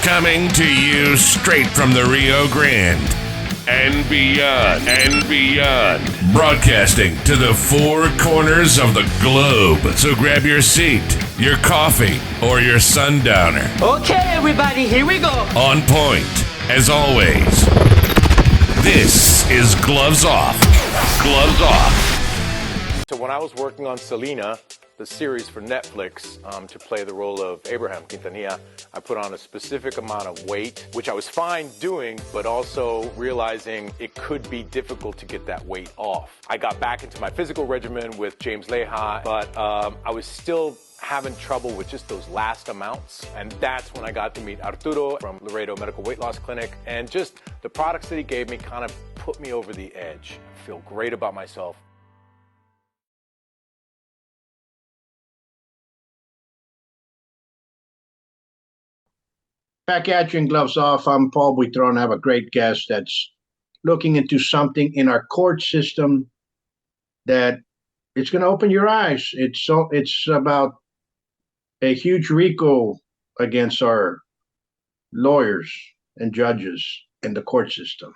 Coming to you straight from the Rio Grande and beyond. Broadcasting to the four corners of the globe. So grab your seat, your coffee, or your sundowner. Okay, everybody, here we go. On point, as always. This is Gloves Off. Gloves Off. So when I was working on Selena, the series for Netflix, to play the role of Abraham Quintanilla, I put on a specific amount of weight, which I was fine doing, but also realizing it could be difficult to get that weight off. I got back into my physical regimen with James Leha, but I was still having trouble with just those last amounts. And that's when I got to meet Arturo from Laredo Medical Weight Loss Clinic. And just the products that he gave me kind of put me over the edge. I feel great about myself. Back at you in Gloves Off. I'm Paul Buitron. I have a great guest that's looking into something in our court system that it's going to open your eyes. It's about a huge RICO against our lawyers and judges in the court system.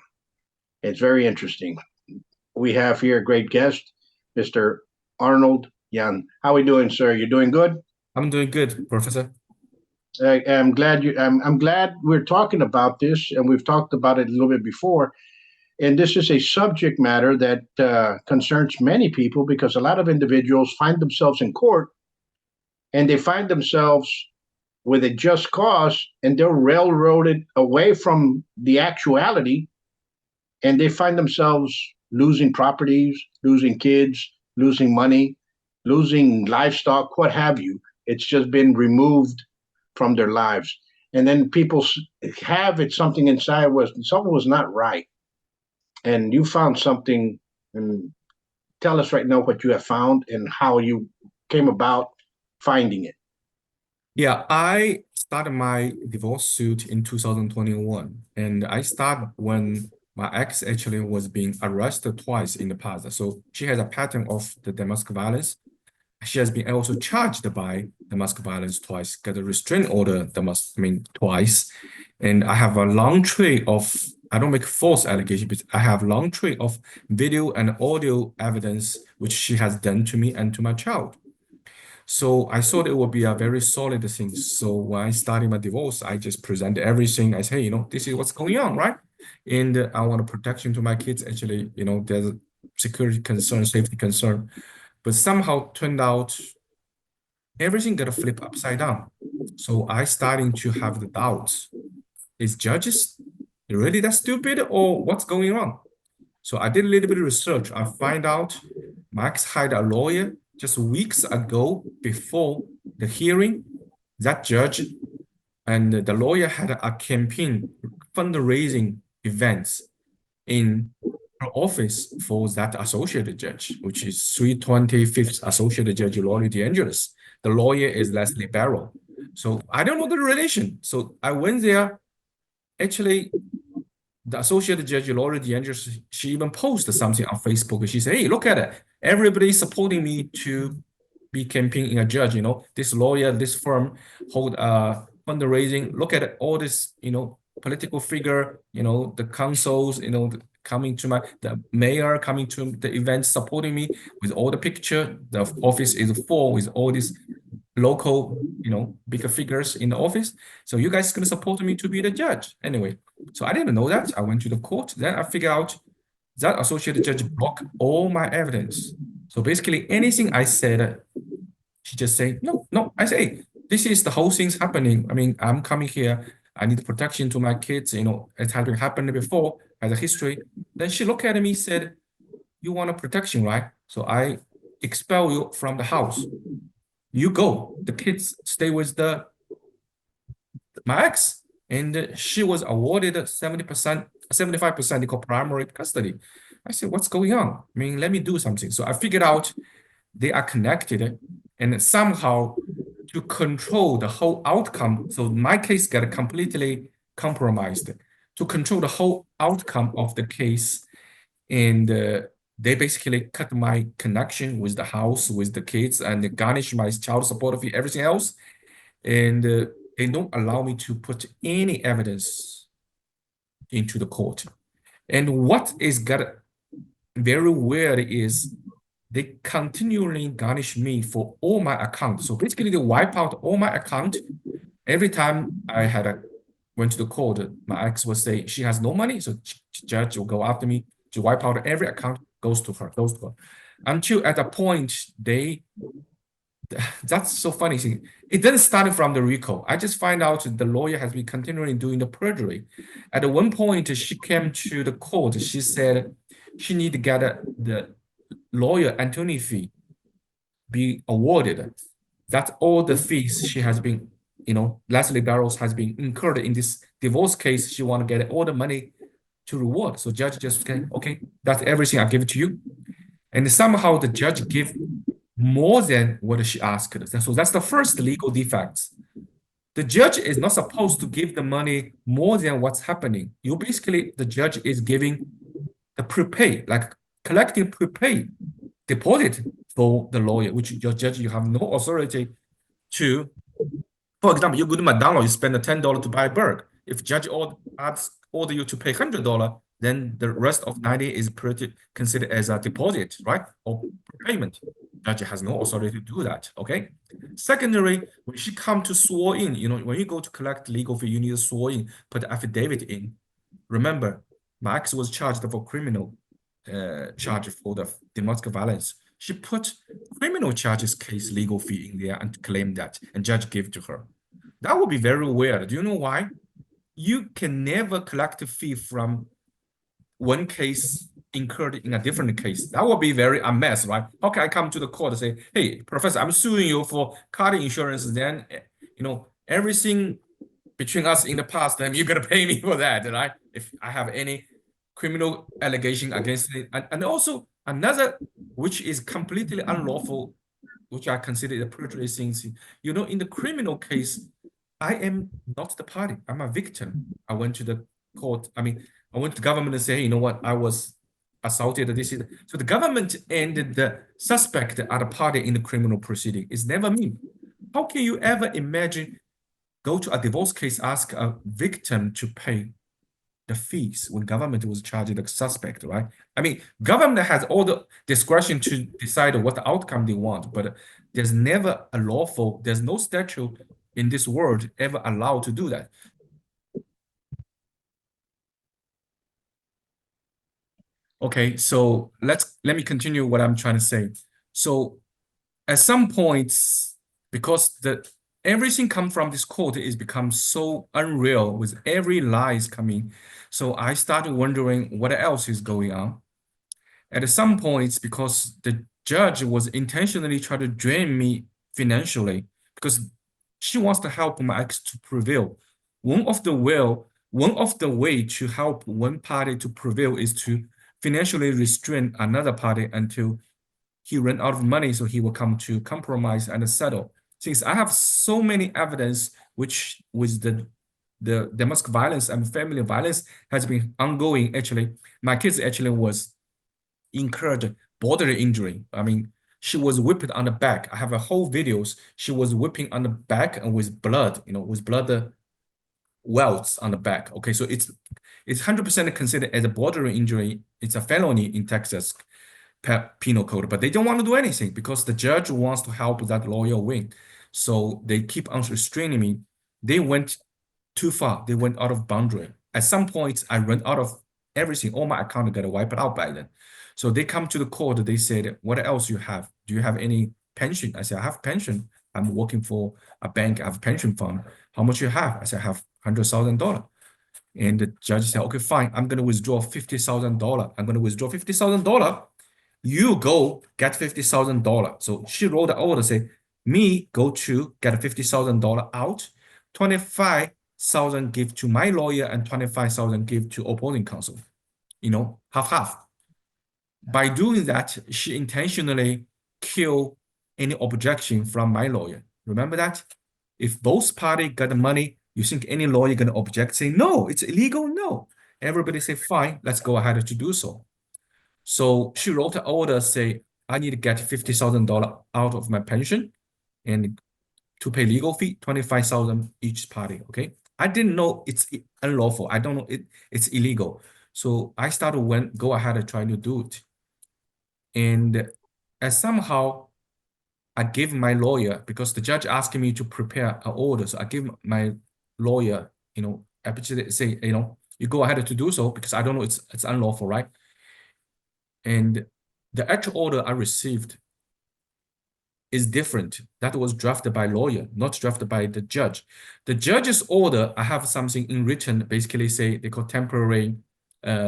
It's very interesting. We have here a great guest, Mr. Arnold Yan. How are we doing, sir? You doing good? I'm doing good, Professor. I'm glad we're talking about this, and we've talked about it a little bit before. And this is a subject matter that concerns many people, because a lot of individuals find themselves in court and they find themselves with a just cause, and they're railroaded away from the actuality, and they find themselves losing properties, losing kids, losing money, losing livestock, what have you. It's just been removed from their lives. And then people have something inside something was not right. And you found something, and tell us right now what you have found and how you came about finding it. Yeah, I started my divorce suit in 2021, and I started when my ex actually was being arrested twice in the past. So she has a pattern of the domestic violence. She has been also charged by domestic violence twice, got a restraining order twice. And I have a long trail of, I don't make false allegations, but I have a long trail of video and audio evidence which she has done to me and to my child. So I thought it would be a very solid thing. So when I started my divorce, I just present everything. I say, hey, this is what's going on, right? And I want a protection to my kids. Actually, there's a security concern, safety concern. But somehow turned out everything got flipped upside down. So I starting to have the doubts. Is judges really that stupid, or what's going on? So I did a little bit of research. I find out Max hired a lawyer just weeks ago before the hearing. That judge and the lawyer had a campaign fundraising events in her office for that associate judge, which is 325th associate judge Lori DeAngelis. The lawyer is Leslie Barrow. So I don't know the relation. So I went there. Actually, the associate judge Lori DeAngelis, she even posted something on Facebook. She said, hey, look at it. Everybody's supporting me to be campaigning a judge. This lawyer, this firm hold fundraising. Look at it, all this, political figure, the councils, coming to the mayor coming to the event, supporting me with all the picture. The office is full with all these local, bigger figures in the office. So you guys gonna support me to be the judge. Anyway, so I didn't know that. I went to the court. Then I figured out that associate judge blocked all my evidence. So basically anything I said, she just say, no. I say, hey, this is the whole thing's happening. I'm coming here. I need protection to my kids. It has been happened before, as a history. Then she looked at me, said, you want a protection, right? So I expel you from the house. You go. The kids stay with my ex. And she was awarded 70%, 75% they call primary custody. I said, what's going on? Let me do something. So I figured out they are connected, and somehow to control the whole outcome. So my case got completely compromised to control the whole outcome of the case. And they basically cut my connection with the house, with the kids, and they garnish my child support fee, everything else. And they don't allow me to put any evidence into the court. And what is got very weird is they continually garnish me for all my accounts. So basically, they wipe out all my account. Every time I went to the court, my ex would say she has no money, so judge will go after me to wipe out every account, goes to her. Until at a point that's so funny thing. It didn't start from the RICO. I just find out the lawyer has been continuing doing the perjury. At one point, she came to the court. She said she need to get the lawyer attorney fee be awarded. That's all the fees she has been, Leslie Barrows has been incurred in this divorce case. She want to get all the money to reward. So judge just said, okay, that's everything I give it to you. And somehow the judge give more than what she asked. So that's the first legal defect. The judge is not supposed to give the money more than what's happening. The judge is giving the prepay, like collecting prepay deposit for the lawyer, which your judge, you have no authority to. For example, you go to McDonald's, you spend $10 to buy a burger. If judge order you to pay $100, then the rest of 90 is considered as a deposit, right? Or payment. Judge has no authority to do that, okay? Secondly, when she come to swear in, when you go to collect legal fee, you need to swear in, put affidavit in. Remember, my ex was charged for criminal charge for the domestic violence. She put criminal charges case legal fee in there and claimed that, and judge gave it to her. That would be very weird. Do you know why? You can never collect a fee from one case incurred in a different case. That would be a mess, right? How can I come to the court and say, hey, professor, I'm suing you for car insurance, then, everything between us in the past, then you're going to pay me for that, right? If I have any criminal allegation against it. And also another, which is completely unlawful, which I consider the perjury things. In the criminal case, I am not the party. I'm a victim. I went to the court. I went to the government and say, hey, you know what? I was assaulted. So the government and the suspect are the party in the criminal proceeding. It's never me. How can you ever imagine go to a divorce case, ask a victim to pay the fees when government was charging the suspect, right? Government has all the discretion to decide what the outcome they want, but there's never there's no statute in this world ever allowed to do that. Okay, so let me continue what I'm trying to say. So at some points, because everything come from this court is become so unreal with every lies coming. So I started wondering what else is going on. At some points, because the judge was intentionally trying to drain me financially, because she wants to help my ex to prevail. One of the way to help one party to prevail is to financially restrain another party until he ran out of money, so he will come to compromise and settle. Since I have so many evidence, which with the domestic violence and family violence has been ongoing. Actually, my kids actually was incurred bodily injury. She was whipped on the back. I have a whole videos. She was whipping on the back and with blood, with blood welts on the back. Okay, so it's 100% considered as a bodily injury. It's a felony in Texas penal code, but they don't want to do anything because the judge wants to help that lawyer win. So they keep on restraining me. They went too far. They went out of boundary. At some point, I ran out of everything. All my account got wiped out by then. So they come to the court. They said, what else you have? Do you have any pension? I said, I have pension. I'm working for a bank. I have a pension fund. How much you have? I said, I have $100,000. And the judge said, okay, fine. I'm going to withdraw $50,000. I'm going to withdraw $50,000. You go get $50,000. So she wrote the order, say, me go to get $50,000 out, 25,000 give to my lawyer and 25,000 give to opposing counsel, half. By doing that, she intentionally kill any objection from my lawyer. Remember that? If both parties got the money, you think any lawyer gonna object, say, no, it's illegal? No. Everybody say, fine, let's go ahead to do so. So she wrote an order, say, I need to get $50,000 out of my pension and to pay legal fee, 25,000 each party, okay? I didn't know it's unlawful. I don't know it's illegal. So I started go ahead and try to do it. And somehow I gave my lawyer, because the judge asked me to prepare an order. So I gave my lawyer, actually say, you go ahead to do so because I don't know it's unlawful, right? And the actual order I received is different. That was drafted by lawyer, not drafted by the judge. The judge's order, I have something in written, basically say they call temporary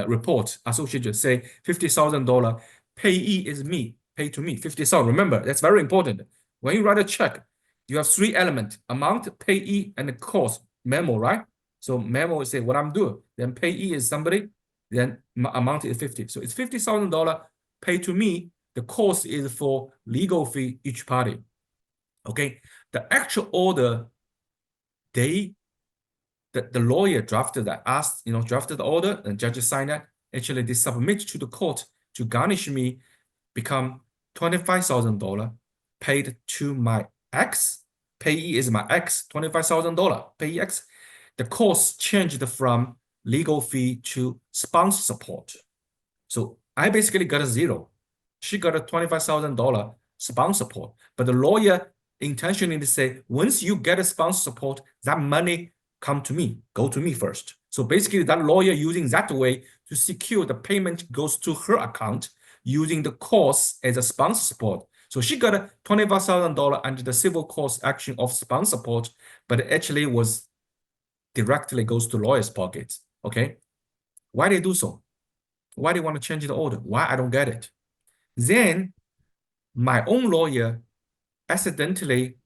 report. Associated say $50,000 payee is me, pay to me, 50,000. Remember, that's very important. When you write a check, you have three elements: amount, payee, and the cost memo, right? So memo is say what I'm doing. Then payee is somebody. Then amount is 50. So it's $50,000 pay to me. The cost is for legal fee each party. Okay. The actual order, the lawyer drafted that, drafted the order, and judges signed that. Actually, they submit to the court to garnish me, become $25,000 paid to my ex. Payee is my ex, $25,000 payee ex. The cost changed from legal fee to spouse support. So I basically got a zero. She got a $25,000 spouse support, but the lawyer intentionally say, once you get a spouse support, that money come to me, go to me first. So basically that lawyer using that way to secure the payment goes to her account using the cost as a spouse support. So she got a $25,000 under the civil cost action of spouse support, but it actually was directly goes to lawyer's pockets. Okay. Why they do so? Why they want to change the order? Why? I don't get it. Then my own lawyer accidentally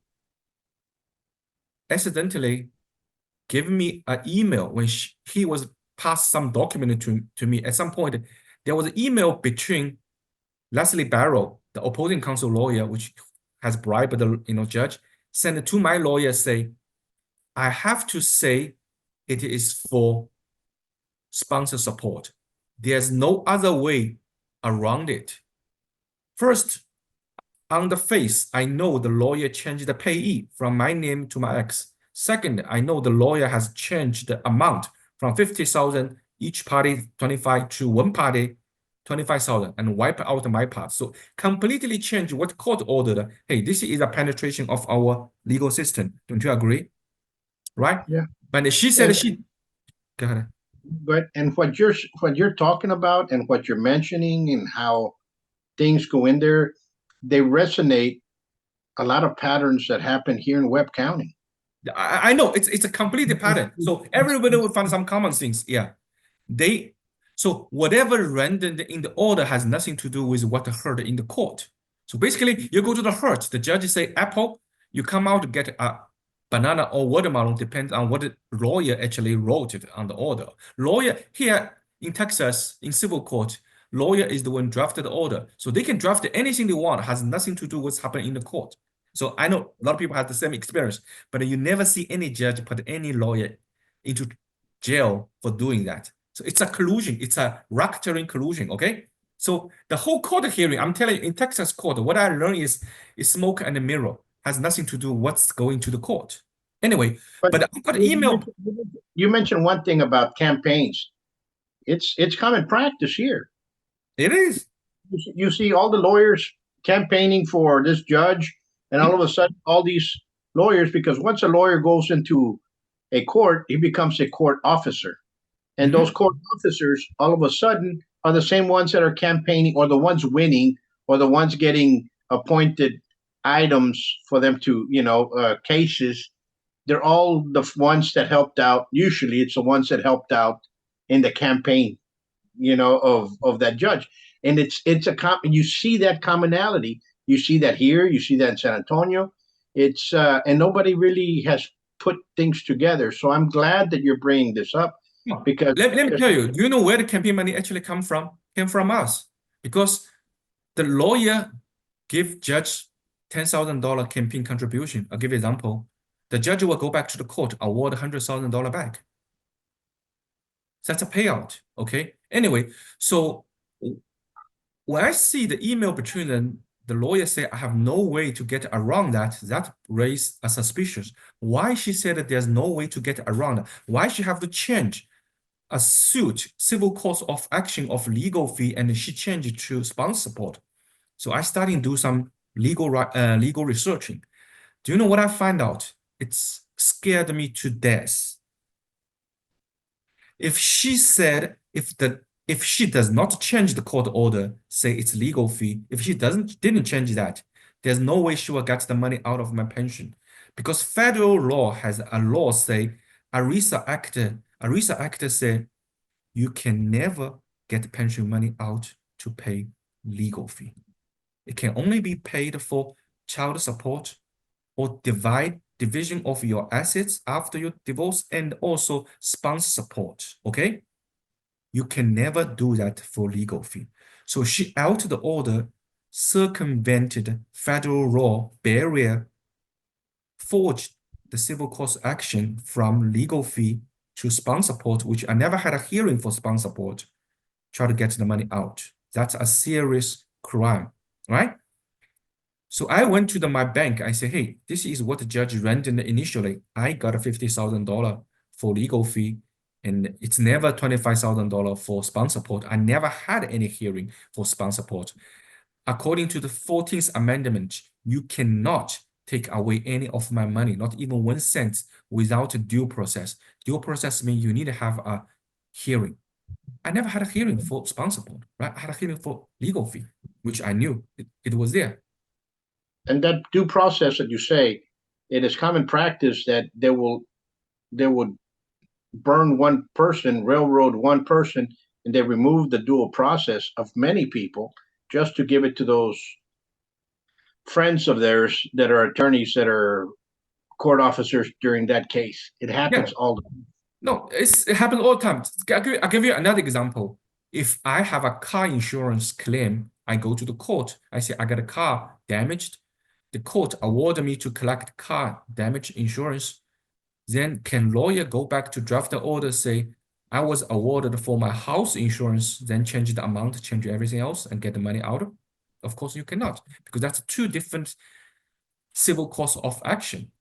gave me an email when he was passed some document to me. At some point, there was an email between Leslie Barrow, the opposing counsel lawyer, which has bribed the judge, sent it to my lawyer, say, I have to say it is for sponsor support. There's no other way around it. First, on the face, I know the lawyer changed the payee from my name to my ex. Second, I know the lawyer has changed the amount from 50,000 each party 25 to one party 25,000 and wipe out my part. So completely change what court ordered. Hey, this is a penetration of our legal system. Don't you agree? Right? Yeah. But she said go ahead. But and what you're talking about and what you're mentioning and how things go in there, they resonate a lot of patterns that happen here in Webb County. I know it's a complete pattern. So everybody will find some common things. Yeah. So whatever rendered in the order has nothing to do with what heard in the court. So basically, you go to the heart, the judge say apple, you come out to get a banana or watermelon, depends on what the lawyer actually wrote it on the order. Lawyer here in Texas, in civil court, lawyer is the one drafted the order. So they can draft anything they want, has nothing to do with what's happening in the court. So I know a lot of people have the same experience, but you never see any judge put any lawyer into jail for doing that. So it's a collusion. It's a racketeering collusion, okay? So the whole court hearing, I'm telling you, in Texas court, what I learned is smoke and mirror. Has nothing to do what's going to the court. Anyway, but I got an email. You mentioned one thing about campaigns. It's common practice here. It is. You see all the lawyers campaigning for this judge, and all of a sudden, all these lawyers, because once a lawyer goes into a court, he becomes a court officer. And those court officers, all of a sudden, are the same ones that are campaigning, or the ones winning, or the ones getting appointed items for them to, cases. They're all the ones that helped out. Usually it's the ones that helped out in the campaign, of that judge. And you see that commonality. You see that here, you see that in San Antonio. It's and nobody really has put things together. So I'm glad that you're bringing this up, because let me tell you, do you know where the campaign money actually come from? Came from us, because the lawyer give judge $10,000 campaign contribution. I'll give you an example. The judge will go back to the court, award $100,000 back. That's a payout, okay? Anyway, so when I see the email between them, the lawyer said, I have no way to get around that. That raised a suspicion. Why she said that there's no way to get around? Why she have to change a suit, civil cause of action of legal fee, and she changed it to spouse support? So I started to do some legal researching. Do you know what I find out? It's scared me to death. If she said, if she does not change the court order, say it's legal fee, if she didn't change that, there's no way she will get the money out of my pension. Because federal law has a law say, ERISA Act say, you can never get pension money out to pay legal fee. It can only be paid for child support or division of your assets after your divorce, and also spouse support, okay? You can never do that for legal fee. So she altered the order, circumvented federal law barrier, forged the civil cause action from legal fee to spouse support, which I never had a hearing for spouse support, try to get the money out. That's a serious crime, right? So I went to my bank. I said, hey, this is what the judge rendered initially. I got a $50,000 for legal fee, and it's never $25,000 for spouse support. I never had any hearing for spouse support. According to the 14th Amendment, you cannot take away any of my money, not even 1 cent, without a due process. Due process means you need to have a hearing. I never had a hearing for spouse support, right? I had a hearing for legal fee, which I knew it was there. And that due process that you say, it is common practice that they would burn one person, railroad one person, and they remove the dual process of many people just to give it to those friends of theirs that are attorneys, that are court officers during that case. It happens all the time. No, it happens all the time. I'll give you another example. If I have a car insurance claim, I go to the court. I say I got a car damaged. The court awarded me to collect car damage insurance. Then can lawyer go back to draft the order, say, I was awarded for my house insurance, then change the amount, change everything else, and get the money out? Of course you cannot, because that's two different civil cause of action,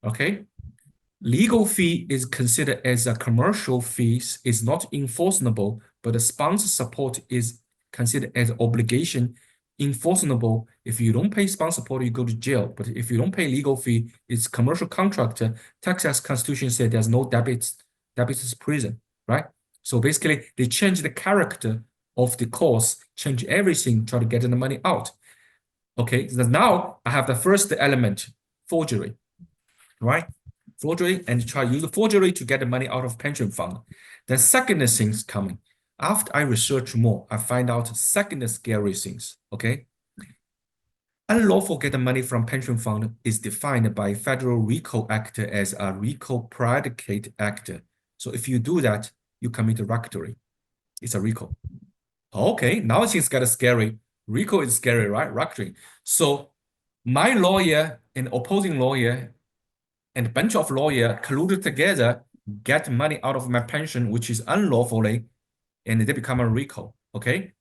okay? Legal fee is considered as a commercial fees, is not enforceable, but the sponsor support is considered as obligation enforceable. If you don't pay sponsor support, you go to jail. But if you don't pay legal fee, it's commercial contractor. Texas Constitution said there's no debits is prison, right? So basically, they change the character of the cause, change everything, try to get the money out. Okay, so now I have the first element, forgery, right? Forgery, and try to use the forgery to get the money out of pension fund. The second thing's coming. After I research more, I find out second scary things, okay? Unlawful get the money from pension fund is defined by Federal RICO Act as a RICO predicate act. So if you do that, you commit racketeering. It's a RICO. Okay, now things get scary. RICO is scary, right? Racketeering. So my lawyer and opposing lawyer and a bunch of lawyers colluded together, get money out of my pension, which is unlawfully, and they become a RICO, okay?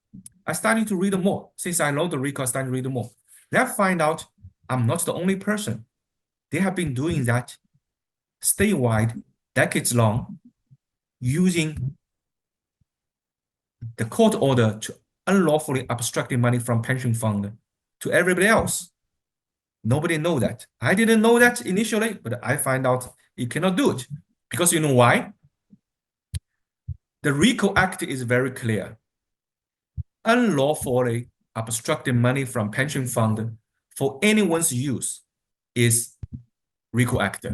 I started to read more. Since I know the RICO, I started to read more. Then I find out I'm not the only person. They have been doing that statewide, decades long, using the court order to unlawfully abstracting money from pension fund to everybody else. Nobody know that. I didn't know that initially, but I find out you cannot do it. Because you know why? The RICO Act is very clear. Unlawfully abstracting money from pension fund for anyone's use is RICO Act.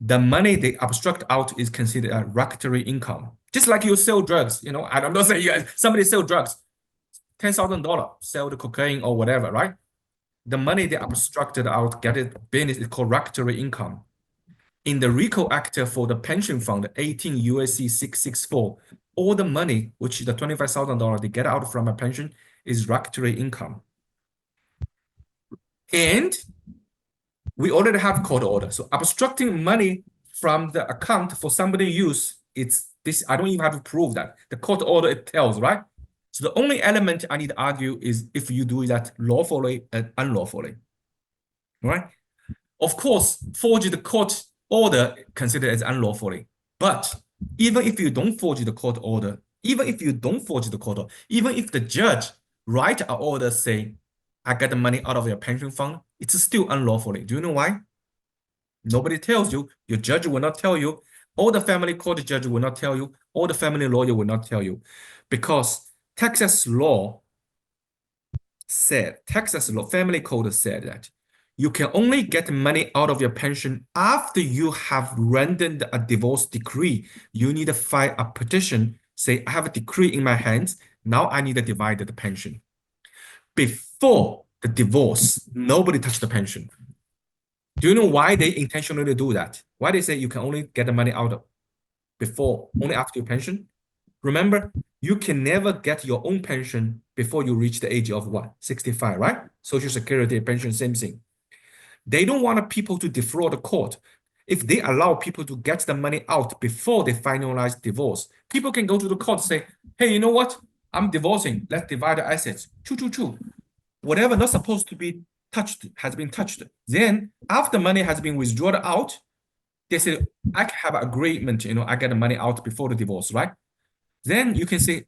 The money they abstract out is considered a racketeering income. Just like you sell drugs, you know, I'm not saying somebody sell drugs, $10,000, sell the cocaine or whatever, right? The money they abstracted out, get it business is called racketeering income. In the RICO Act for the pension fund, 18 U.S.C. 664, all the money, which is the $25,000 they get out from a pension, is racketeering income. And we already have court order. So abstracting money from the account for somebody use, it's this, I don't even have to prove that. The court order, it tells, right? So the only element I need to argue is if you do that lawfully and unlawfully, right? Of course, forge the court order considered as unlawfully. But even if you don't forge the court order, even if you don't forge the court order, even if the judge write an order saying, I got the money out of your pension fund, it's still unlawfully. Do you know why? Nobody tells you. Your judge will not tell you. All the family court judge will not tell you. All the family lawyer will not tell you. Because Texas law, family code said that you can only get money out of your pension after you have rendered a divorce decree. You need to file a petition, say, I have a decree in my hands. Now I need to divide the pension. Before the divorce, nobody touched the pension. Do you know why they intentionally do that? Why they say you can only get the money out before, only after your pension? Remember, you can never get your own pension before you reach the age of what? 65, right? Social Security, pension, same thing. They don't want people to defraud the court. If they allow people to get the money out before they finalize divorce, people can go to the court and say, hey, you know what? I'm divorcing. Let's divide the assets. Choo. Whatever not supposed to be touched has been touched. Then after money has been withdrawn out, they say, I have an agreement, I get the money out before the divorce, right? Then you can say,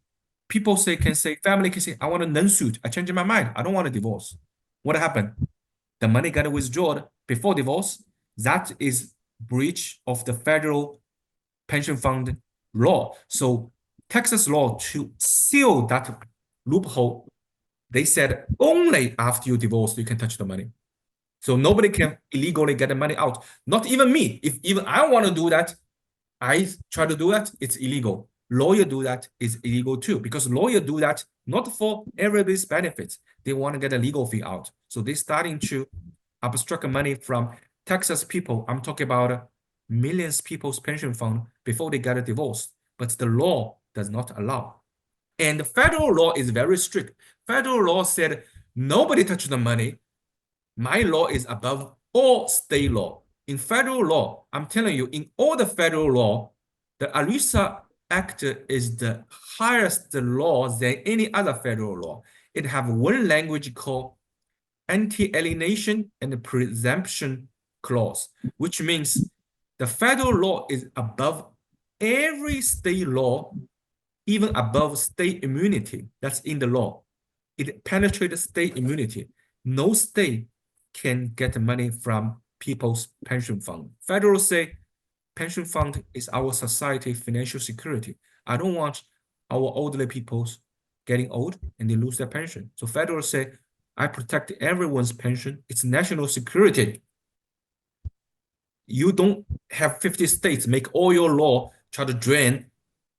family can say, I want a non-suit. I changed my mind. I don't want a divorce. What happened? The money got withdrawn before divorce. That is breach of the federal pension fund law. So Texas law, to seal that loophole, they said only after you divorce you can touch the money. So nobody can illegally get the money out. Not even me. If even I want to do that, I try to do that, it's illegal. Lawyer do that is illegal too, because lawyer do that not for everybody's benefits. They want to get a legal fee out. So they're starting to abstract money from Texas people. I'm talking about millions of people's pension fund before they get a divorce. But the law does not allow. And the federal law is very strict. Federal law said, nobody touch the money. My law is above all state law. In federal law, I'm telling you, in all the federal law, the ERISA Act is the highest law than any other federal law. It have one language called anti-alienation and presumption clause, which means the federal law is above every state law, even above state immunity. That's in the law. It penetrates state immunity. No state can get money from people's pension fund. Federal say pension fund is our society financial security. I don't want our elderly people getting old and they lose their pension. So federal say, I protect everyone's pension. It's national security. You don't have 50 states make all your law try to drain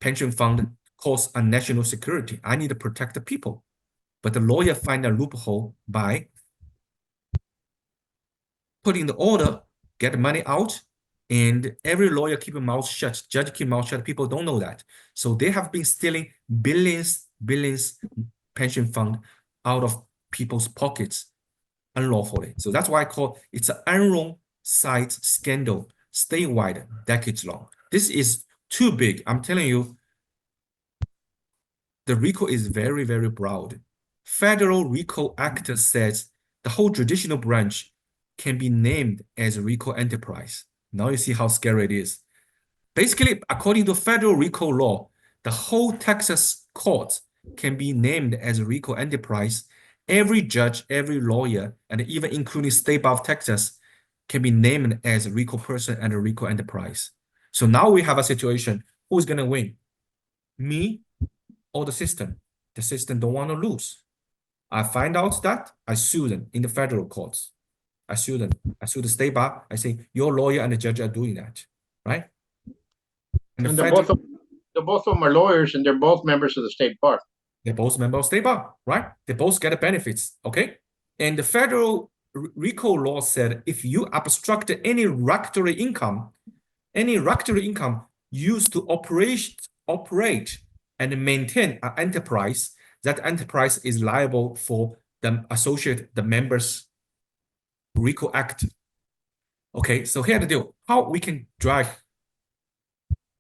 pension fund cause a national security. I need to protect the people. But the lawyer find a loophole by putting the order, get the money out, and every lawyer keep a mouth shut, judge keep mouth shut. People don't know that. So they have been stealing billions pension fund out of people's pockets unlawfully. So that's why I call it's an unwrong side scandal, statewide, decades long. This is too big. I'm telling you, the RICO is very, very broad. Federal RICO Act says the whole judicial branch can be named as RICO enterprise. Now you see how scary it is. Basically, according to federal RICO law, the whole Texas court can be named as a RICO enterprise. Every judge, every lawyer, and even including state of Texas can be named as a RICO person and a RICO enterprise. So now we have a situation, who's gonna win? Me or the system? The system don't want to lose. I find out that, I sue them in the federal courts. I sue them. I sue the state bar. I say, your lawyer and the judge are doing that, right? And both of them are lawyers, and they're both members of the state bar. They're both members of state bar, right? They both get the benefits, okay? And the federal RICO law said, if you obstruct any regulatory income used to operate and maintain an enterprise, that enterprise is liable for the members RICO Act. Okay, so here's the deal. How we can drag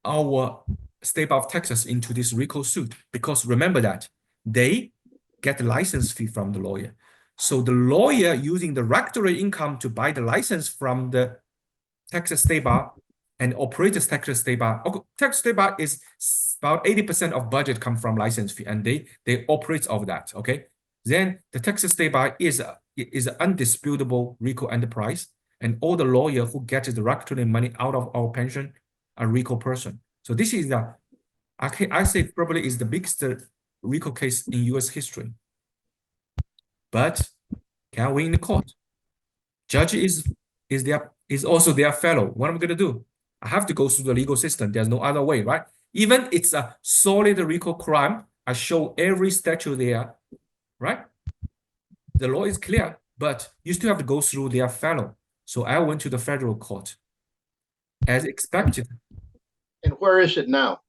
our state of Texas into this RICO suit? Because remember that they get the license fee from the lawyer. So the lawyer using the regulatory income to buy the license from the Texas State Bar and operate the Texas State Bar. Texas State Bar is about 80% of budget come from license fee, and they operate of that. Okay, then the Texas State Bar is an undisputable RICO enterprise, and all the lawyer who get the regulatory money out of our pension are RICO person. So this is I say probably is the biggest RICO case in U.S. history. But can't win in the court. Judge is also their fellow. What am I going to do? I have to go through the legal system. There's no other way, right? Even it's a solid RICO crime, I show every statute there, right? The law is clear, but you still have to go through their fellow. So I went to the federal court as expected. And where is it now?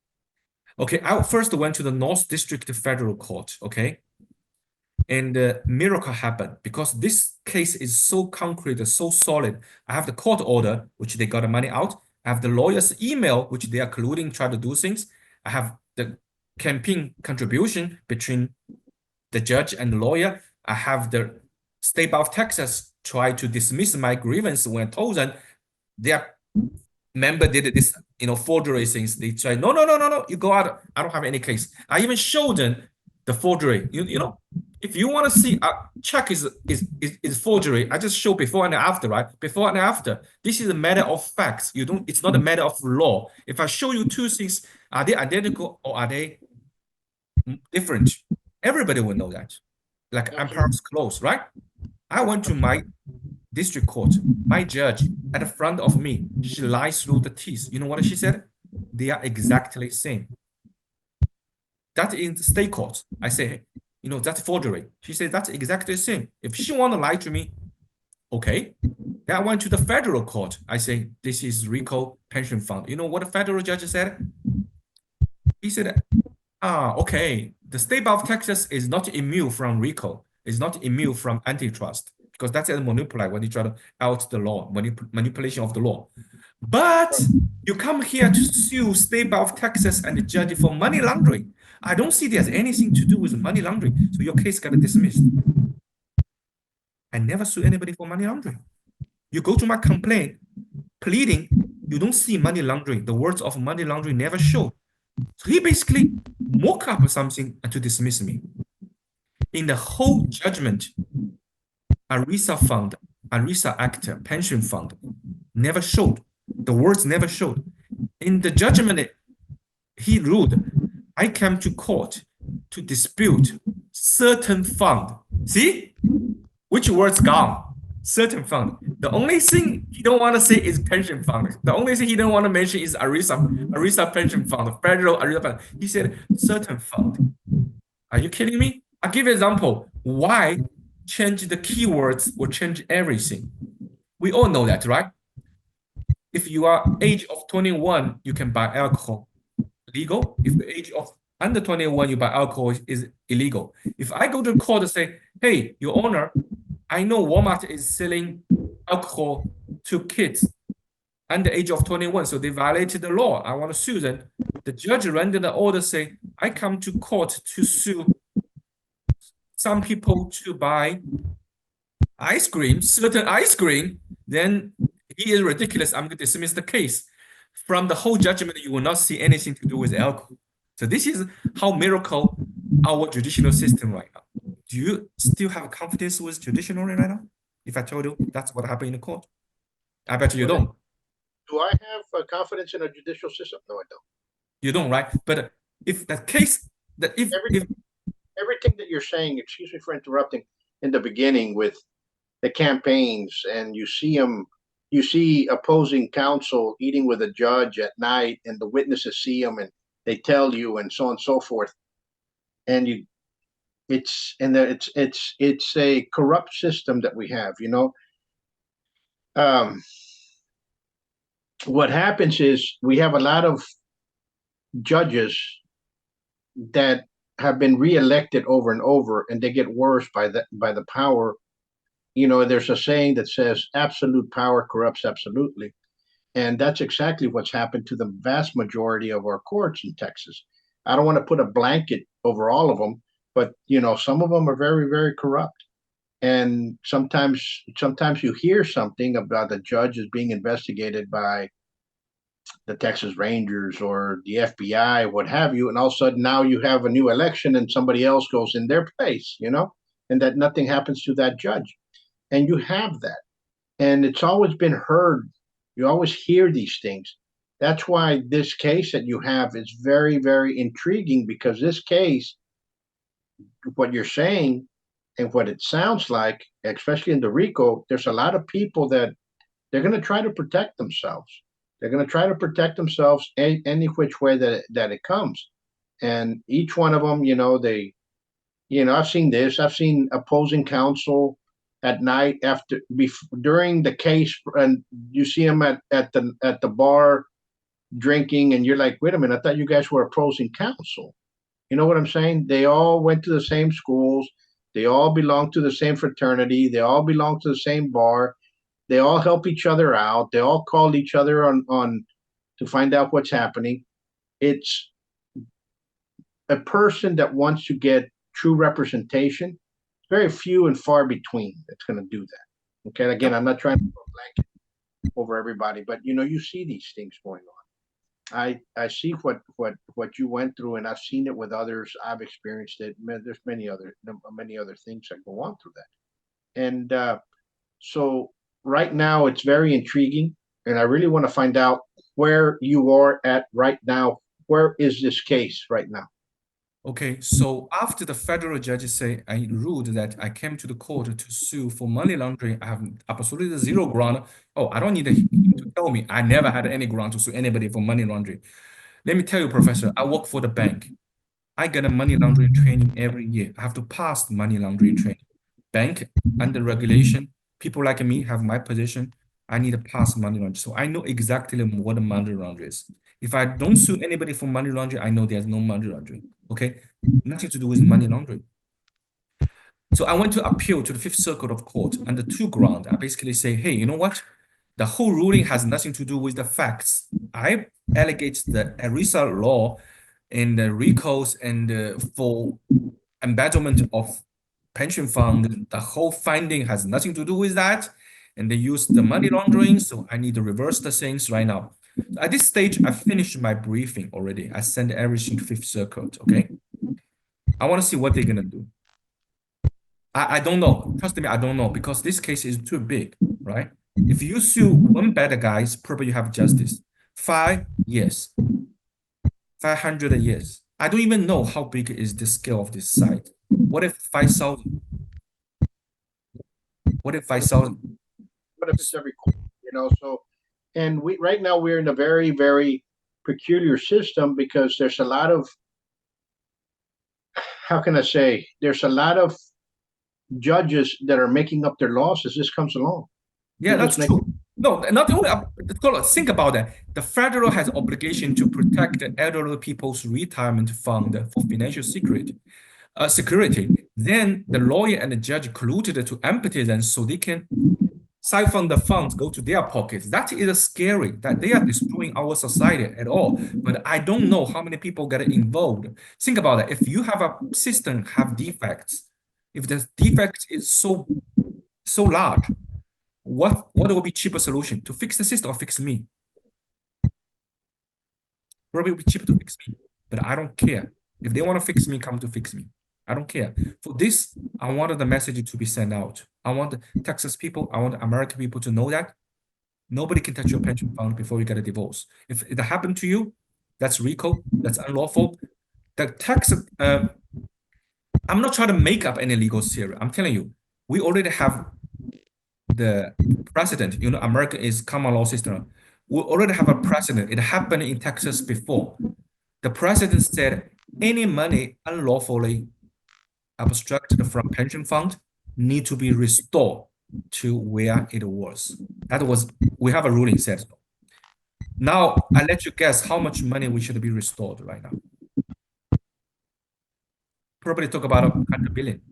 Okay, I first went to the North District Federal Court, okay? And the miracle happened because this case is so concrete, so solid. I have the court order, which they got the money out. I have the lawyer's email, which they are colluding, try to do things. I have the campaign contribution between the judge and the lawyer. I have the state of Texas try to dismiss my grievance when I told them their member did this, forgery things. They try, no, you go out. I don't have any case. I even showed them the forgery. If you want to see a check is forgery, I just show before and after, right? Before and after. This is a matter of facts. It's not a matter of law. If I show you two things, are they identical or are they different? Everybody will know that. Like emperor's clothes, right? I went to my district court, my judge at the front of me, she lies through the teeth. You know what she said? They are exactly the same. That in the state court, I say, that's forgery. She said, that's exactly the same. If she want to lie to me, okay. Then I went to the federal court. I say, this is RICO pension fund. You know what the federal judge said? He said, okay. The state of Texas is not immune from RICO. It's not immune from antitrust because that's a monopoly when you try to out the law, manipulation of the law. But you come here to sue state of Texas and the judge for money laundering. I don't see there's anything to do with money laundering. So your case got dismissed. I never sue anybody for money laundering. You go to my complaint, pleading, you don't see money laundering. The words of money laundering never show. So he basically mock up something to dismiss me. In the whole judgment, ERISA fund, ERISA Act, pension fund, never showed. The words never showed. In the judgment, he ruled, I came to court to dispute certain fund. See? Which word's gone? Certain fund. The only thing he don't want to say is pension fund. The only thing he don't want to mention is ERISA pension fund, federal ERISA fund. He said certain fund. Are you kidding me? I'll give you an example. Why change the keywords will change everything? We all know that, right? If you are age of 21, you can buy alcohol. Legal. If the age of under 21, you buy alcohol is illegal. If I go to court and say, hey, your honor, I know Walmart is selling alcohol to kids under the age of 21, so they violated the law. I want to sue them. The judge rendered the order say, I come to court to sue some people to buy ice cream, certain ice cream, then he is ridiculous. I'm going to dismiss the case. From the whole judgment, you will not see anything to do with alcohol. So this is how miracle our judicial system right now. Do you still have confidence with judiciary right now? If I told you that's what happened in the court, I bet you don't. Do I have confidence in a judicial system? No, I don't. You don't, right? But if that case, that if everything that you're saying, excuse me for interrupting, in the beginning with the campaigns, and you see opposing counsel eating with a judge at night, and the witnesses see them, and they tell you, and so on and so forth, and it's a corrupt system that we have. What happens is we have a lot of judges that have been reelected over and over, and they get worse by the power. There's a saying that says absolute power corrupts absolutely. And that's exactly what's happened to the vast majority of our courts in Texas. I don't want to put a blanket over all of them, but some of them are very, very corrupt. And sometimes you hear something about the judge is being investigated by the Texas Rangers or the FBI, what have you, and all of a sudden now you have a new election and somebody else goes in their place, and that nothing happens to that judge. And you have that. And it's always been heard. You always hear these things. That's why this case that you have is very, very intriguing, because this case, what you're saying and what it sounds like, especially in the RICO, there's a lot of people that they're going to try to protect themselves. They're going to try to protect themselves any which way that it comes. And each one of them, I've seen this. I've seen opposing counsel at night during the case, and you see them at the bar drinking, and you're like, wait a minute, I thought you guys were opposing counsel. You know what I'm saying? They all went to the same schools. They all belong to the same fraternity. They all belong to the same bar. They all help each other out. They all call each other on to find out what's happening. It's a person that wants to get true representation. Very few and far between that's going to do that. Okay, again, I'm not trying to put a blanket over everybody, but you see these things going on. I see what you went through, and I've seen it with others. I've experienced it. There's many other things that go on through that, and so right now it's very intriguing, and I really want to find out where you are at right now. Where is this case right now? Okay, so after the federal judge say I ruled that I came to the court to sue for money laundering, I have absolutely zero ground. Oh, I don't need him to tell me. I never had any ground to sue anybody for money laundering. Let me tell you, Professor, I work for the bank. I get a money laundering training every year. I have to pass money laundering training. Bank under regulation, people like me have my position. I need to pass money laundering. So I know exactly what a money laundering is. If I don't sue anybody for money laundering, I know there's no money laundering. Okay, nothing to do with money laundering. So I went to appeal to the Fifth Circuit of Court under two grounds. I basically say, hey, you know what? The whole ruling has nothing to do with the facts. I allegate the ERISA law and the RICOs and for embezzlement of pension fund. The whole finding has nothing to do with that. And they use the money laundering. So I need to reverse the things right now. At this stage, I finished my briefing already. I sent everything to Fifth Circuit, okay? I want to see what they're going to do. I don't know. Trust me, I don't know, because this case is too big, right? If you sue one bad guy, probably you have justice. 5 years. 500 years. I don't even know how big is the scale of this site. What if 5,000? What if 5,000? What if it's every quarter, so... And right now we're in a very, very peculiar system, because there's a lot of, how can I say, there's a lot of judges that are making up their laws as this comes along. Yeah, that's true. No, not only, think about that. The federal has obligation to protect the elderly people's retirement fund for financial security. Then the lawyer and the judge colluded to empty them so they can siphon the funds, go to their pockets. That is scary, that they are destroying our society at all. But I don't know how many people get involved. Think about it. If you have a system have defects, if the defect is so large, what will be cheaper solution? To fix the system or fix me? Probably be cheaper to fix me, but I don't care. If they want to fix me, come to fix me. I don't care. For this, I wanted the message to be sent out. I want the Texas people, I want American people to know that nobody can touch your pension fund before you get a divorce. If it happened to you, that's RICO, that's unlawful. The tax, I'm not trying to make up any legal theory. I'm telling you, we already have the precedent. America is common law system. We already have a precedent. It happened in Texas before. The president said any money unlawfully abstracted from pension fund need to be restored to where it was. We have a ruling said so. Now, I let you guess how much money we should be restored right now. Probably talk about 100 billion.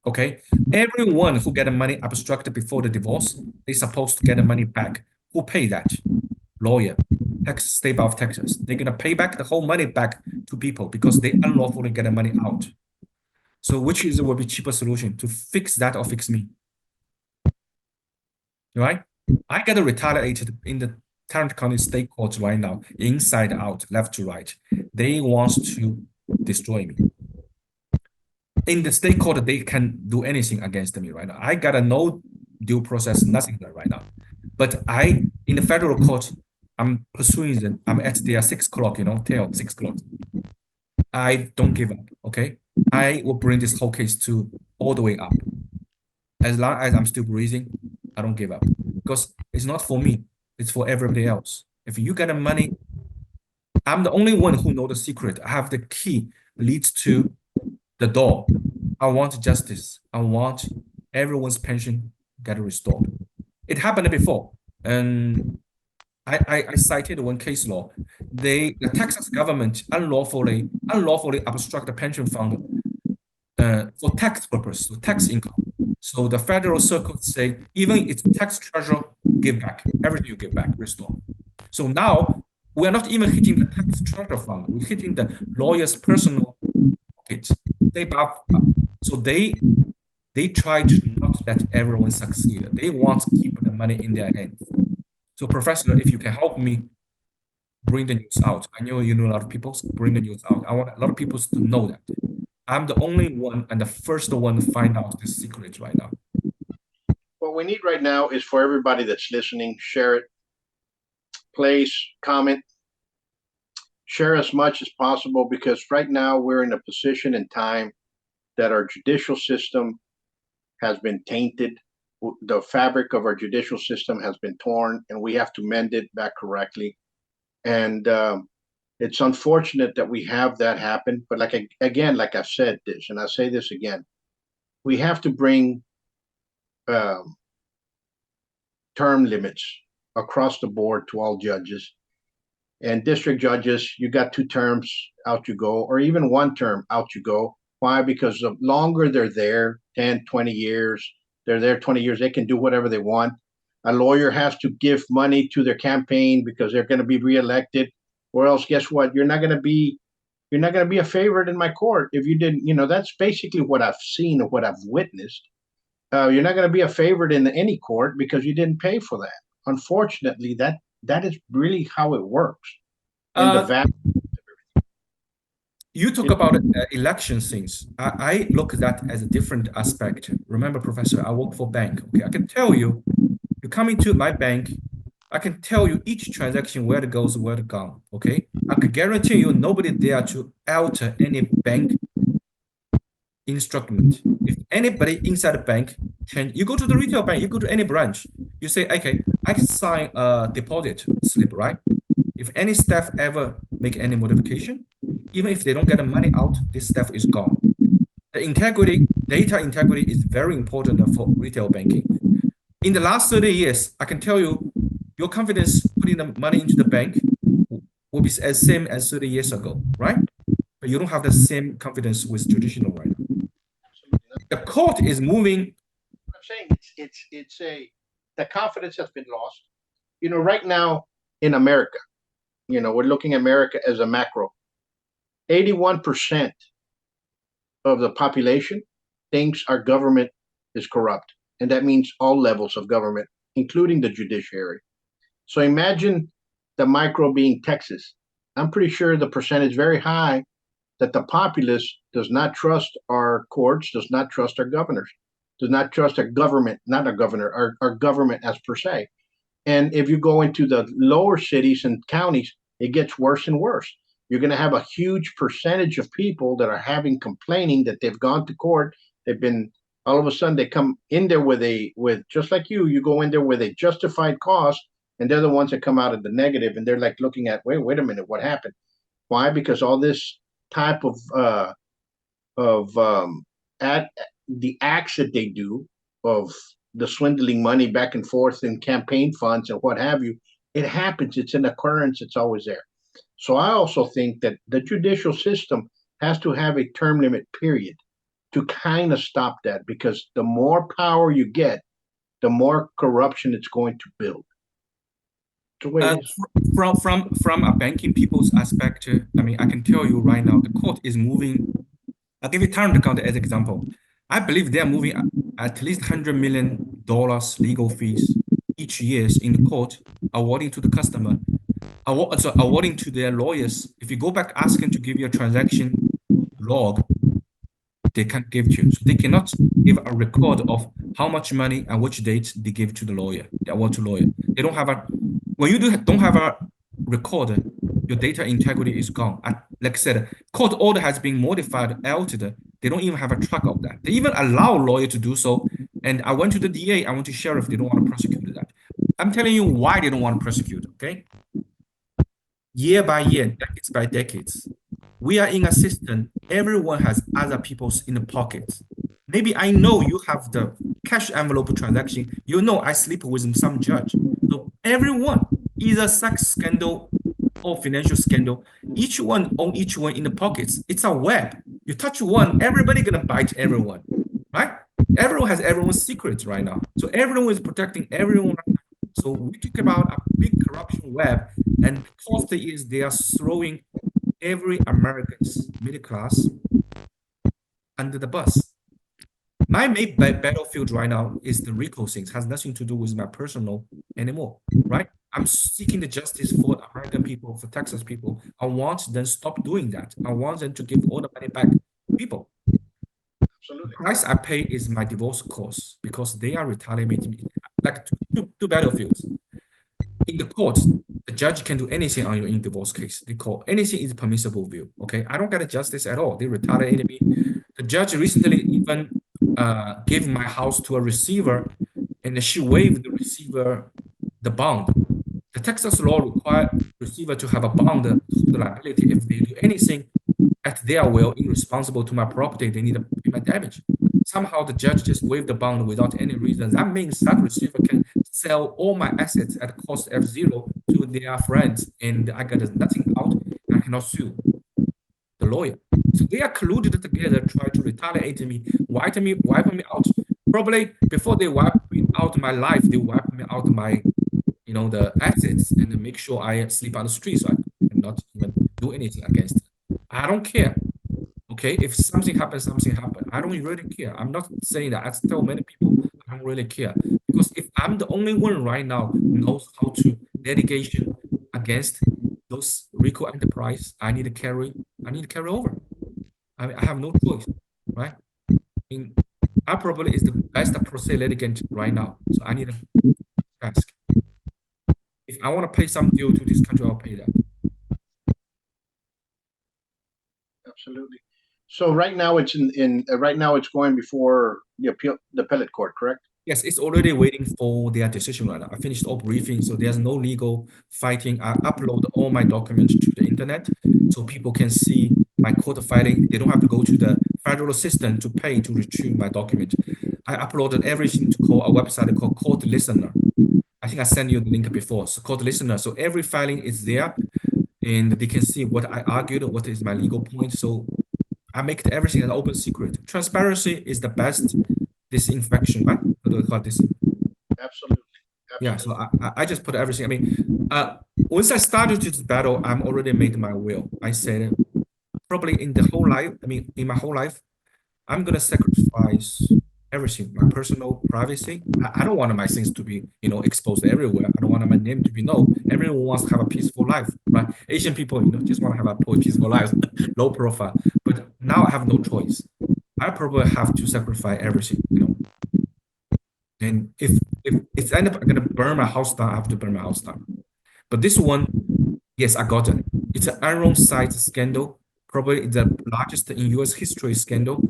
Okay, everyone who get the money abstracted before the divorce, they're supposed to get the money back. Who pay that? Lawyer, state of Texas. They're gonna pay back the whole money back to people because they unlawfully get the money out. So which will be cheaper solution, to fix that or fix me? Right? I get retaliated in the Tarrant County State Court right now, inside out, left to right. They want to destroy me. In the state court, they can do anything against me right now. I got a no due process, nothing right now. But in the federal court, I'm pursuing them. I'm at their 6 o'clock, till 6 o'clock. I don't give up, okay? I will bring this whole case to all the way up. As long as I'm still breathing, I don't give up. Because it's not for me, it's for everybody else. If you get the money, I'm the only one who knows the secret. I have the key, leads to the door. I want justice. I want everyone's pension get restored. It happened before. And I cited one case law. The Texas government unlawfully obstruct the pension fund for tax purpose, so tax income. So the federal circuit say, even it's tax treasure, give back. Everything you give back, restore. So now we are not even hitting the tax treasure fund. We're hitting the lawyer's personal pockets. So they try to not let everyone succeed. They want to keep the money in their hands. So Professor, if you can help me bring the news out. I know you know a lot of people, bring the news out. I want a lot of people to know that. I'm the only one and the first one to find out this secret right now. What we need right now is for everybody that's listening, share it, place, comment, share as much as possible, because right now we're in a position in time that our judicial system has been tainted. The fabric of our judicial system has been torn, and we have to mend it back correctly. And it's unfortunate that we have that happen. But like I've said this, and I say this again, we have to bring term limits across the board to all judges. And district judges, you got 2 terms, out you go, or even 1 term, out you go. Why? Because the longer they're there, 10, 20 years, they're there 20 years, they can do whatever they want. A lawyer has to give money to their campaign because they're going to be reelected, or else guess what? You're not going to be a favorite in my court if you didn't. That's basically what I've seen or what I've witnessed. You're not going to be a favorite in any court because you didn't pay for that. Unfortunately, that is really how it works. You talk about election things. I look at that as a different aspect. Remember, Professor, I work for bank. Okay, I can tell you, you come into my bank, I can tell you each transaction, where it goes, where it gone. Okay, I can guarantee you nobody there to alter any bank instrument. If anybody inside the bank you go to the retail bank, you go to any branch, you say, okay, I can sign a deposit slip, right? If any staff ever make any modification, even if they don't get the money out, this staff is gone. The integrity, data integrity is very important for retail banking. In the last 30 years, I can tell you, your confidence putting the money into the bank will be as same as 30 years ago, right? But you don't have the same confidence with traditional right now. The court is moving. I'm saying the confidence has been lost. Right now in America, we're looking at America as a macro. 81% of the population thinks our government is corrupt. And that means all levels of government, including the judiciary. So imagine the micro being Texas. I'm pretty sure the percentage is very high that the populace does not trust our courts, does not trust our governors, does not trust our government, not our governor, our government as per se. And if you go into the lower cities and counties, it gets worse and worse. You're going to have a huge percentage of people that are complaining that they've gone to court. They've been, all of a sudden they come in there with just like you go in there with a justified cause, and they're the ones that come out of the negative, and they're like looking at, wait a minute, what happened? Why? Because all this type of the acts that they do of the swindling money back and forth in campaign funds and what have you, it happens. It's an occurrence. It's always there. So I also think that the judicial system has to have a term limit period to kind of stop that, because the more power you get, the more corruption it's going to build. the way it is. From a banking people's aspect, I mean, I can tell you right now, the court is moving. I'll give you current account as example. I believe they are moving at least $100 million legal fees each year in the court, awarding to the customer, awarding to their lawyers. If you go back asking to give you a transaction log, they can't give to you. So they cannot give a record of how much money and which date they give to the lawyer, they award to lawyer. They don't have when you don't have a record, your data integrity is gone. Like I said, court order has been modified, altered. They don't even have a track of that. They even allow lawyer to do so. And I went to the DA, I went to sheriff, they don't want to prosecute that. I'm telling you why they don't want to prosecute, okay? Year by year, decades by decades, we are in a system, everyone has other people's in the pockets. Maybe I know you have the cash envelope transaction, you know I sleep with some judge. So everyone, either sex scandal or financial scandal, each one in the pockets. It's a web. You touch one, everybody gonna bite everyone, right? Everyone has everyone's secrets right now. So everyone is protecting everyone right now. So we talk about a big corruption web, and the cost is they are throwing every American's middle class under the bus. My main battlefield right now is the RICO things. Has nothing to do with my personal anymore, right? I'm seeking the justice for American people, for Texas people. I want them to stop doing that. I want them to give all the money back to people. Absolutely. The price I pay is my divorce costs because they are retaliating me. Like two battlefields. In the court, the judge can do anything on your in divorce case. They call anything is permissible view. Okay, I don't get a justice at all. They retaliated me. The judge recently even gave my house to a receiver, and she waived the receiver the bond. The Texas law requires receiver to have a bond to the liability if they do anything at their will irresponsible to my property. They need to pay my damage. Somehow the judge just waived the bond without any reason. That means that receiver can sell all my assets at cost F0 to their friends, and I got nothing out. I cannot sue the lawyer. So they are colluded together, try to retaliate me, wipe me out. Probably before they wipe me out my life, they wipe me out my, the assets, and then make sure I sleep on the street, so I cannot even do anything against it. I don't care. Okay, if something happens, something happens. I don't really care. I'm not saying that. I tell many people I don't really care, because if I'm the only one right now who knows how to litigation against those RICO enterprise, I need to carry over. I have no choice, right? I probably is the best pro se litigant right now, so I need to ask. If I want to pay some deal to this country, I'll pay that. Absolutely. So right now it's right now it's going before the appellate court, correct? Yes, it's already waiting for their decision right now. I finished all briefing, so there's no legal fighting. I upload all my documents to the internet so people can see my court filing. They don't have to go to the federal system to pay to retrieve my document. I uploaded everything to a website called Court Listener. I think I sent you the link before. So Court Listener. So every filing is there, and they can see what I argued, what is my legal point. So I make everything an open secret. Transparency is the best disinfection, right? What do we call this? Absolutely. Yeah, so I just put everything. I mean, once I started this battle, I'm already made my will. I said, probably in the whole life, in my whole life, I'm gonna sacrifice everything, my personal privacy. I don't want my things to be, exposed everywhere. I don't want my name to be known. Everyone wants to have a peaceful life, right? Asian people, just want to have a peaceful life, low profile. But now I have no choice. I probably have to sacrifice everything, And if it's end up gonna burn my house down, I have to burn my house down. But this one, yes, I got it. It's an Enron site scandal, probably the largest in U.S. history scandal.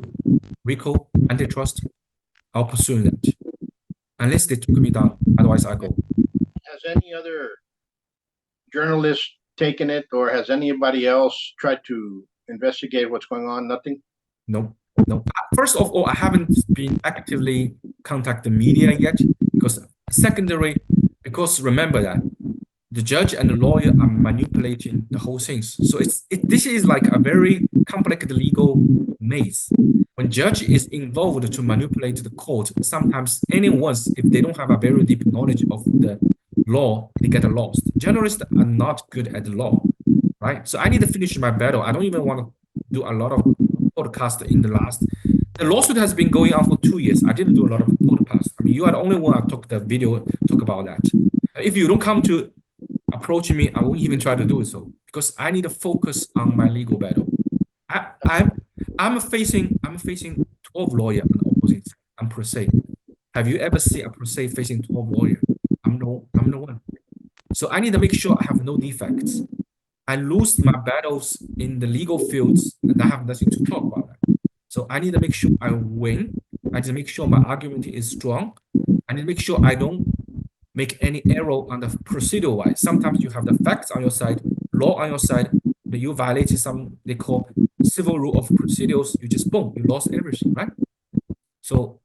RICO, antitrust. I'll pursue that unless they took me down. Otherwise, I go. Has any other journalist taken it, or has anybody else tried to investigate what's going on? Nothing. No. First of all, I haven't been actively contacting the media yet, because remember that the judge and the lawyer are manipulating the whole thing. So this is like a very complex legal maze. When judge is involved to manipulate the court, sometimes anyone, if they don't have a very deep knowledge of the law, they get lost. Journalists are not good at law, right? So I need to finish my battle. I don't even want to do a lot of podcast in the last. The lawsuit has been going on for 2 years. I didn't do a lot of podcasts. I mean, you are the only one I took the video, talk about that. If you don't come to approach me, I won't even try to do so because I need to focus on my legal battle. I'm facing 12 lawyers on the opposing side. I'm pro se. Have you ever seen a pro se facing 12 lawyers? I'm no one. So I need to make sure I have no defects. I lose my battles in the legal fields and I have nothing to talk about. So I need to make sure I win. I need to make sure my argument is strong. I need to make sure I don't make any error on the procedural wise. Sometimes you have the facts on your side, law on your side, but you violated some they call civil rule of procedures. You just boom, you lost everything, right? So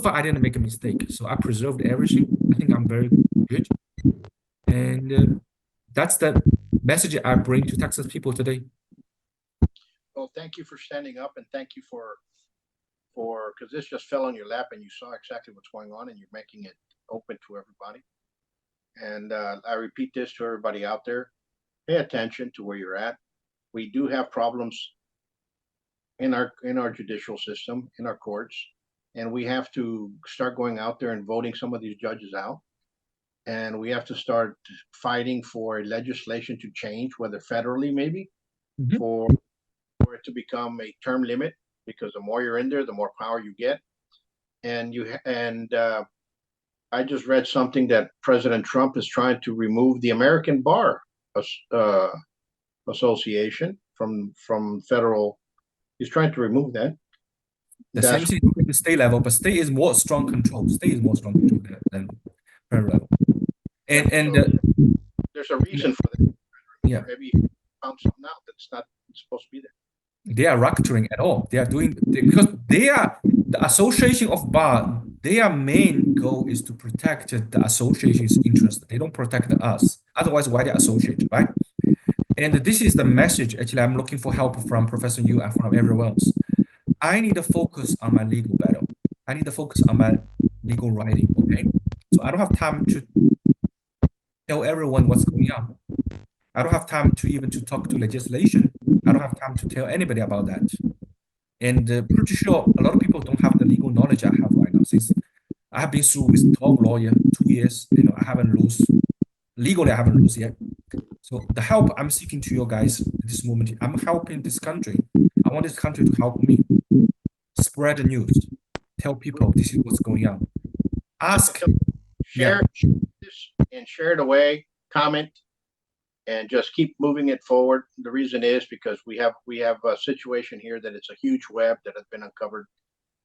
far I didn't make a mistake. So I preserved everything. I think I'm very good, and that's the message I bring to Texas people today. Well, thank you for standing up, and thank you for because this just fell on your lap and you saw exactly what's going on and you're making it open to everybody. And I repeat this to everybody out there: pay attention to where you're at. We do have problems in our judicial system, in our courts, and we have to start going out there and voting some of these judges out. And we have to start fighting for legislation to change, whether federally maybe, for it to become a term limit, because the more you're in there, the more power you get. And I just read something that President Trump is trying to remove the American Bar Association from federal. He's trying to remove that. The same thing at the state level, but state is more strong control. State is more strong control than federal level. And there's a reason for that. Yeah. Maybe found something out that's not supposed to be there. They are racketeering at all. They are because they are the association of bar. Their main goal is to protect the association's interest. They don't protect us. Otherwise, why they associate, right? And this is the message. Actually, I'm looking for help from Professor Yu and from everyone else. I need to focus on my legal battle. I need to focus on my legal writing. Okay, so I don't have time to tell everyone what's going on. I don't have time to even to talk to legislation. I don't have time to tell anybody about that. And pretty sure a lot of people don't have the legal knowledge I have right now. Since I have been through with 12 lawyers, 2 years, I haven't lost legally. I haven't lost yet. So the help I'm seeking to you guys at this moment, I'm helping this country. I want this country to help me spread the news, tell people this is what's going on. Ask, share this and share it away. Comment. And just keep moving it forward. The reason is because we have a situation here that it's a huge web that has been uncovered,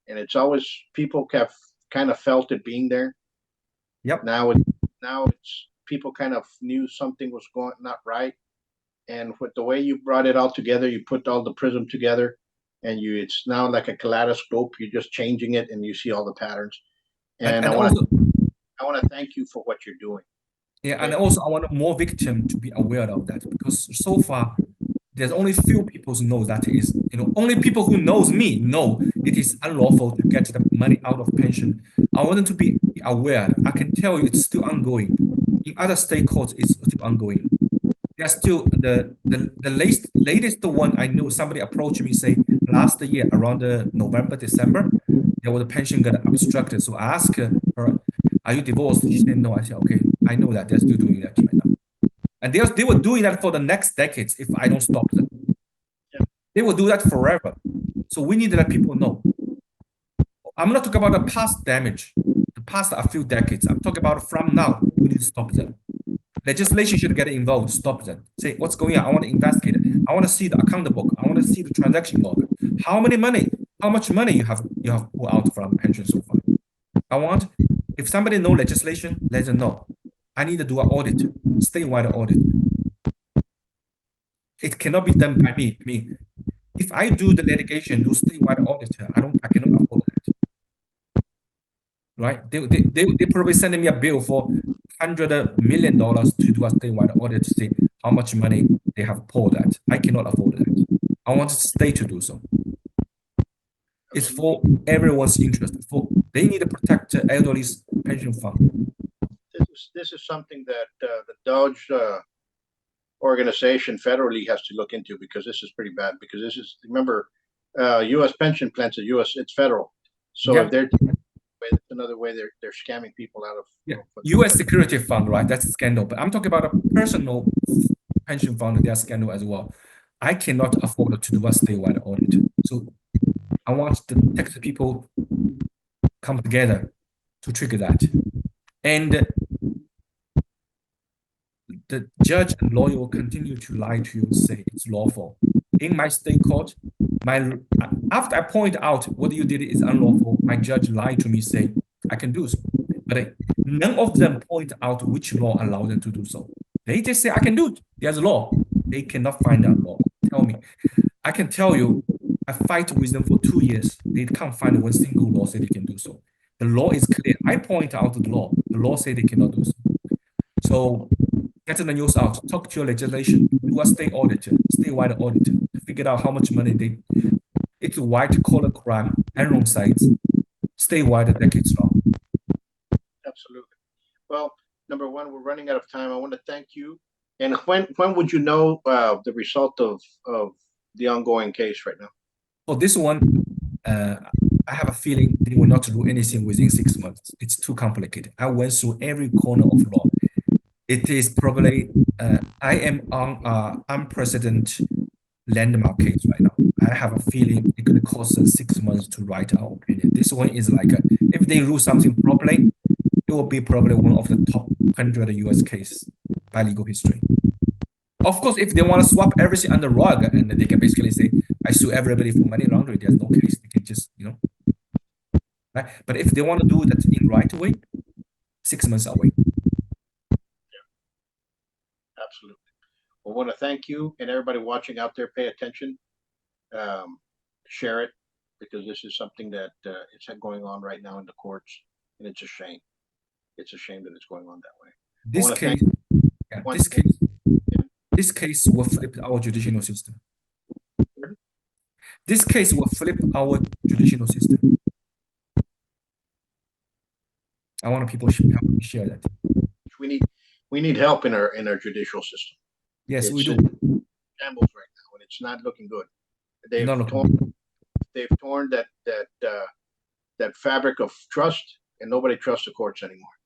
and it's always people have kind of felt it being there. Yep. Now it's people kind of knew something was going not right, and with the way you brought it all together, you put all the prism together, and it's now like a kaleidoscope. You're just changing it, and you see all the patterns. And I want to thank you for what you're doing. Yeah, and also I want more victims to be aware of that, because so far there's only few people who know that is, only people who knows me know it is unlawful to get the money out of pension. I want them to be aware. I can tell you it's still ongoing. In other state courts, it's still ongoing. There's still the latest one I know. Somebody approached me say last year around November, December, there was a pension got obstructed. So I asked her, "Are you divorced?" She said no. I said, okay, I know that they're still doing that right now. And they were doing that for the next decades if I don't stop them. Yeah. They will do that forever. So we need to let people know. I'm not talking about the past damage, the past a few decades. I'm talking about from now, we need to stop them. Legislation should get involved, stop them. Say, what's going on? I want to investigate it. I want to see the account book. I want to see the transaction log. How much money you have pulled out from pension so far. I want, if somebody know legislation, let them know. I need to do an audit, statewide audit. It cannot be done by me. If I do the litigation, do statewide audit, I cannot afford that. Right? They probably sending me a bill for $100 million to do a statewide audit to see how much money they have pulled at. I cannot afford that. I want the state to do so. It's for everyone's interest. They need to protect the elderly's pension fund. this is something that the Dodge organization federally has to look into, because this is pretty bad. Because this is, remember, U.S. pension plans are U.S. It's federal. So Yeah. if they're another way, they're scamming people out of U.S. security fund, right? That's a scandal. But I'm talking about a personal pension fund. They are scandal as well. I cannot afford to do a statewide audit. So I want the tax people come together to trigger that. And the judge and lawyer will continue to lie to you and say it's lawful. In my state court, after I point out what you did is unlawful, my judge lied to me saying I can do so. But none of them point out which law allows them to do so. They just say I can do it. There's a law. They cannot find that law. Tell me. I can tell you, I fight with them for 2 years. They can't find one single law say they can do so. The law is clear. I point out the law. The law say they cannot do so. So get the news out. Talk to your legislation. Do a state auditor, statewide auditor, to figure out how much money they. It's a white-collar crime, Enron sites, statewide decades long. Absolutely. Well, number one, we're running out of time. I want to thank you. And when would you know the result of the ongoing case right now? For this one, I have a feeling they will not do anything within 6 months. It's too complicated. I went through every corner of law. It is probably, I am on an unprecedented landmark case right now. I have a feeling it's going to cost us 6 months to write our opinion. This one is like, if they rule something properly, it will be probably one of the top 100 US cases by legal history. Of course, if they want to swap everything under the rug, and they can basically say, I sue everybody for money laundering, there's no case. They can just, right? But if they want to do that in right way, 6 months away. Absolutely. Well, I want to thank you, and everybody watching out there, pay attention, share it, because this is something that is going on right now in the courts, and it's a shame. It's a shame that it's going on that way. This case will flip our judicial system. This case will flip our judicial system. I want people to help me share that. We need help in our judicial system. Yes, we do. Shambles right now, and it's not looking good. They've torn that fabric of trust, and nobody trusts the courts anymore.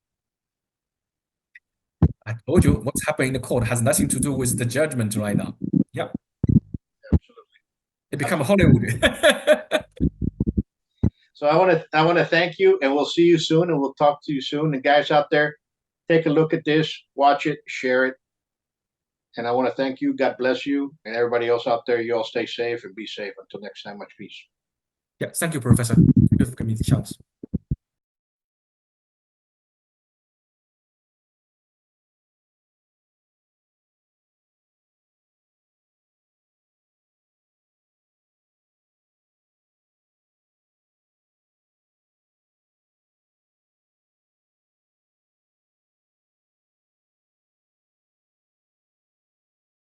I told you what's happening in the court has nothing to do with the judgment right now. Yeah. Absolutely. It become Hollywood. So I want to thank you, and we'll see you soon, and we'll talk to you soon. And guys out there, take a look at this, watch it, share it. And I want to thank you. God bless you, and everybody else out there. You all stay safe and be safe. Until next time, much peace. Yeah, thank you, Professor. Thank you for giving me the chance.